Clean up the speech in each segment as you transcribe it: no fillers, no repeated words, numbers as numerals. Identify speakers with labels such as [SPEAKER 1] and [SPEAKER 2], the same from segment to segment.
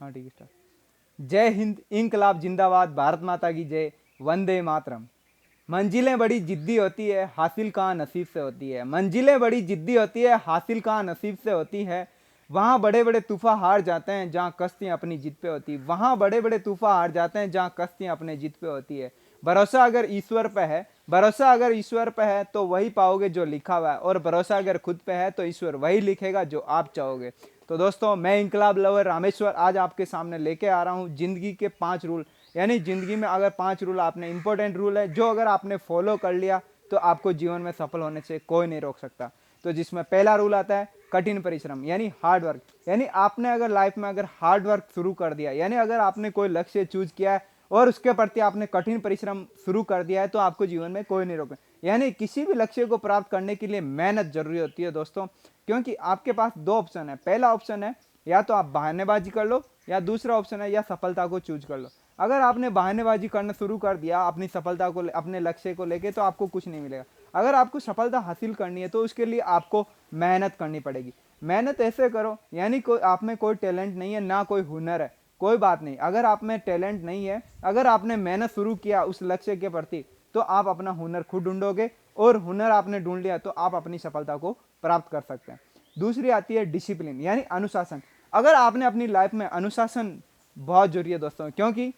[SPEAKER 1] हाँ ठीक है स्टार्ट। जय हिंद, इंकलाब जिंदाबाद, भारत माता की जय, वंदे मातरम। मंजिलें बड़ी जिद्दी होती है, हासिल कहाँ नसीब से होती है। मंजिलें बड़ी जिद्दी होती है, हासिल कहाँ नसीब से होती है। वहाँ बड़े बड़े तूफा हार जाते हैं जहाँ कश्तियाँ अपनी जिद पे होती है। वहाँ बड़े बड़े तूफा हार जाते हैं जहाँ कश्तियाँ अपने जिद पे होती है। भरोसा अगर ईश्वर पे है, भरोसा अगर ईश्वर पे है तो वही पाओगे जो लिखा हुआ है, और भरोसा अगर खुद पे है तो ईश्वर वही लिखेगा जो आप चाहोगे। तो दोस्तों, मैं इंकलाब लवर रामेश्वर आज आपके सामने लेके आ रहा हूँ जिंदगी के 5 रूल। यानी जिंदगी में अगर 5 रूल आपने, इंपॉर्टेंट रूल है जो अगर आपने फॉलो कर लिया तो आपको जीवन में सफल होने से कोई नहीं रोक सकता। तो जिसमें पहला रूल आता है कठिन परिश्रम, यानी हार्ड वर्क। यानी आपने अगर लाइफ में अगर हार्ड वर्क शुरू कर दिया, यानी अगर आपने कोई लक्ष्य चूज किया है और उसके प्रति आपने कठिन परिश्रम शुरू कर दिया है तो आपको जीवन में कोई नहीं रोके। यानी किसी भी लक्ष्य को प्राप्त करने के लिए मेहनत जरूरी होती है दोस्तों, क्योंकि आपके पास दो ऑप्शन है। पहला ऑप्शन है या तो आप बहानेबाजी कर लो, या दूसरा ऑप्शन है या सफलता को चूज कर लो। अगर आपने बहानेबाजी करना शुरू कर दिया अपनी सफलता को, अपने लक्ष्य को लेके, तो आपको कुछ नहीं मिलेगा। अगर आपको सफलता हासिल करनी है तो उसके लिए आपको मेहनत करनी पड़ेगी। मेहनत ऐसे करो, यानी कोई आप में कोई टैलेंट नहीं है ना कोई हुनर है, कोई बात नहीं। अगर आप में टैलेंट नहीं है, अगर आपने मेहनत शुरू किया उस लक्ष्य के प्रति, तो आप अपना हुनर खुद ढूंढोगे, और हुनर आपने ढूंढ लिया तो आप अपनी सफलता को प्राप्त कर सकते हैं। दूसरी आती है डिसिप्लिन, यानी अनुशासन। अगर आपने अपनी लाइफ में अनुशासन, बहुत जरूरी है दोस्तों, क्योंकि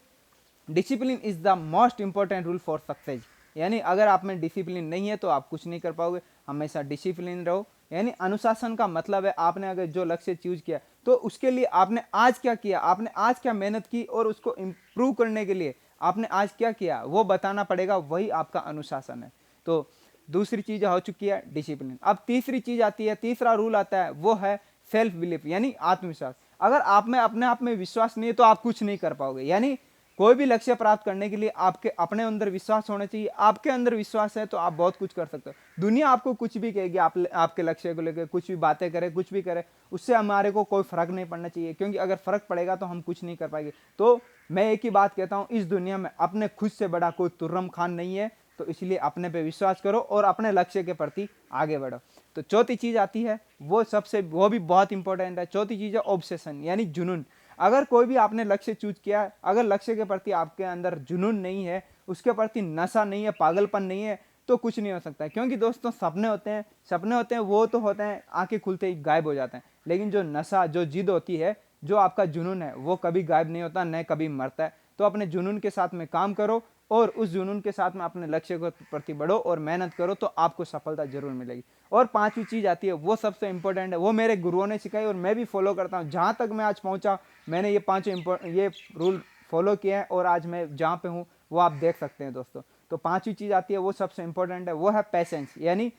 [SPEAKER 1] discipline is the most important rule for success. यानी अगर आप में डिसिप्लिन नहीं है तो आप कुछ नहीं कर पाओगे। हमेशा डिसिप्लिन रहो। यानी अनुशासन का मतलब है आपने अगर जो लक्ष्य चूज किया तो उसके लिए आपने आज क्या किया, आपने आज क्या मेहनत की, और उसको इम्प्रूव करने के लिए आपने आज क्या किया वो बताना पड़ेगा, वही आपका अनुशासन है। तो दूसरी चीज हो चुकी है डिसिप्लिन। अब तीसरी चीज आती है, तीसरा रूल आता है, वो है सेल्फ बिलीफ, यानी आत्मविश्वास। अगर आप में अपने आप में विश्वास नहीं है तो आप कुछ नहीं कर पाओगे। यानी कोई भी लक्ष्य प्राप्त करने के लिए आपके अपने अंदर विश्वास होना चाहिए। आपके अंदर विश्वास है तो आप बहुत कुछ कर सकते हो। दुनिया आपको कुछ भी कहेगी, आपके लक्ष्य को लेकर कुछ भी बातें करे, कुछ भी करे, उससे हमारे को कोई फर्क नहीं पड़ना चाहिए, क्योंकि अगर फर्क पड़ेगा तो हम कुछ नहीं कर पाएंगे। तो मैं एक ही बात कहता हूँ, इस दुनिया में अपने खुद से बड़ा कोई तुर्रम खान नहीं है। तो इसलिए अपने पे विश्वास करो और अपने लक्ष्य के प्रति आगे बढ़ो। तो चौथी चीज आती है, वो भी बहुत इंपॉर्टेंट है। चौथी चीज है ऑब्सेशन, यानी जुनून। अगर कोई भी आपने लक्ष्य चूज किया है, अगर लक्ष्य के प्रति आपके अंदर जुनून नहीं है, उसके प्रति नशा नहीं है, पागलपन नहीं है, तो कुछ नहीं हो सकता है। क्योंकि दोस्तों सपने होते हैं, सपने होते हैं वो तो होते हैं आंखें खुलते ही गायब हो जाते हैं, लेकिन जो नशा, जो जिद होती है, जो आपका जुनून है, वो कभी गायब नहीं होता, न कभी मरता है। तो अपने जुनून के साथ में काम करो और उस जुनून के साथ में अपने लक्ष्य के प्रति बढ़ो और मेहनत करो, तो आपको सफलता जरूर मिलेगी। और पांचवी चीज आती है, वो सबसे इंपॉर्टेंट है, वो मेरे गुरुओं ने सिखाई और मैं भी फॉलो करता हूँ। जहां तक मैं आज पहुंचा, मैंने ये रूल फॉलो किए हैं, और आज मैं जहाँ पे हूँ वो आप देख सकते हैं दोस्तों। तो पांचवी चीज आती है, वो सबसे इंपॉर्टेंट है, वो है पैसेंस। यानी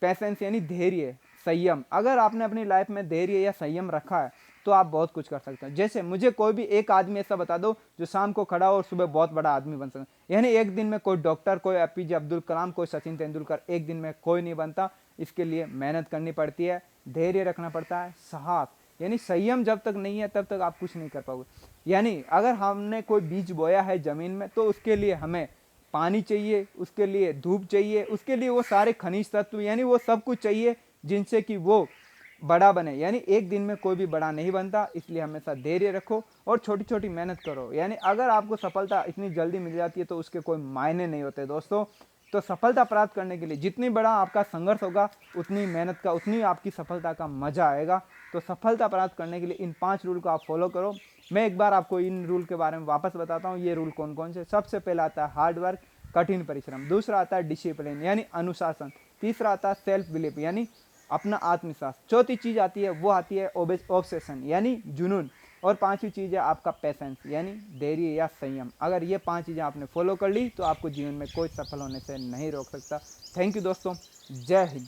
[SPEAKER 1] धैर्य, संयम। अगर आपने अपनी लाइफ में धैर्य या संयम रखा है तो आप बहुत कुछ कर सकते हैं। जैसे मुझे कोई भी एक आदमी ऐसा बता दो जो शाम को खड़ा हो और सुबह बहुत बड़ा आदमी बन सकता। यानी एक दिन में कोई डॉक्टर, कोई एपीजे अब्दुल कलाम, कोई सचिन तेंदुलकर, एक दिन में कोई नहीं बनता। इसके लिए मेहनत करनी पड़ती है, धैर्य रखना पड़ता है, साहस, यानी संयम जब तक नहीं है तब तक आप कुछ नहीं कर पाओगे। यानी अगर हमने कोई बीज बोया है जमीन में तो उसके लिए हमें पानी चाहिए, उसके लिए धूप चाहिए, उसके लिए वो सारे खनिज तत्व, यानी वो सब कुछ चाहिए जिनसे कि वो बड़ा बने। यानी एक दिन में कोई भी बड़ा नहीं बनता, इसलिए हमेशा धैर्य रखो और छोटी छोटी मेहनत करो। यानी अगर आपको सफलता इतनी जल्दी मिल जाती है तो उसके कोई मायने नहीं होते दोस्तों। तो सफलता प्राप्त करने के लिए जितनी बड़ा आपका संघर्ष होगा, उतनी मेहनत का, उतनी आपकी सफलता का मजा आएगा। तो सफलता प्राप्त करने के लिए इन 5 रूल को आप फॉलो करो। मैं एक बार आपको इन रूल के बारे में वापस बताता हूँ। ये रूल कौन कौन से। सबसे पहला आता है हार्ड वर्क, कठिन परिश्रम। दूसरा आता है डिसिप्लिन, यानी अनुशासन। तीसरा आता है सेल्फ बिलीफ, यानी अपना आत्मविश्वास। चौथी चीज आती है, वो आती है ऑब्सेशन, यानी जुनून। और पांचवी चीज है आपका पेशेंस, यानी धैर्य या संयम। अगर ये 5 चीजें आपने फॉलो कर ली तो आपको जीवन में कोई सफल होने से नहीं रोक सकता। थैंक यू दोस्तों, जय हिंद।